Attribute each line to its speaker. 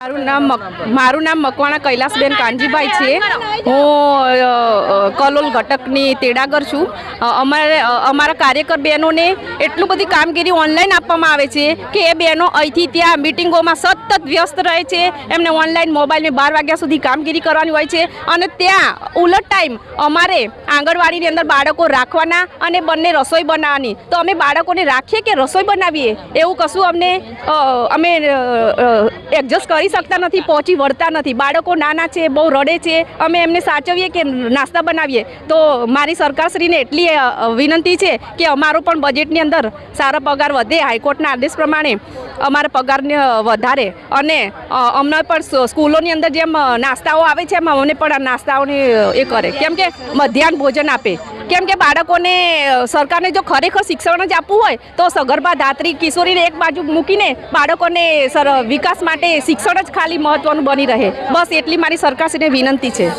Speaker 1: મારું નામ મકવાણા કૈલાસબેન કાનજીભાઈ છે। હું કલોલ ઘટકની તેડાગર છું। અમારા કાર્યકર બહેનોને એટલું બધી કામગીરી ઓનલાઈન આપવામાં આવે છે કે એ બહેનો અહીંથી ત્યાં મિટિંગોમાં સતત વ્યસ્ત રહે છે। એમને ઓનલાઈન મોબાઈલમાં 12 વાગ્યા સુધી કામગીરી કરવાની હોય છે અને ત્યાં ઉલટ ટાઈમ અમારે આંગણવાડીની અંદર બાળકો રાખવાના અને બંને રસોઈ બનાવવાની। તો અમે બાળકોને રાખીએ કે રસોઈ બનાવીએ એવું કશું અમે એડજસ્ટ કરી શકતા નથી, પહોંચી વળતા નથી। બાળકો નાના છે, બહુ રડે છે, અમે એમને સાચવીએ કે નાસ્તા બનાવીએ। તો મારી સરકારશ્રીને એટલી વિનંતી છે કે અમારો પણ બજેટની અંદર સારો પગાર વધે, હાઈકોર્ટના આદેશ પ્રમાણે અમારા પગારને વધારે અને અમને પણ સ્કૂલોની અંદર જેમ નાસ્તાઓ આવે છે એમ અમને પણ આ નાસ્તાઓની એ કરે, કેમ કે મધ્યાહન ભોજન આપે। કેમ કે બાળકોને સરકારને જો ખરેખર શિક્ષણ જ આપવું હોય તો સગર્ભા ધાત્રી કિશોરીને એક બાજુ મૂકીને બાળકોને વિકાસ માટે શિક્ષણ જ ખાલી મહત્વનું બની રહે। બસ એટલી મારી સરકારશ્રીને વિનંતી છે।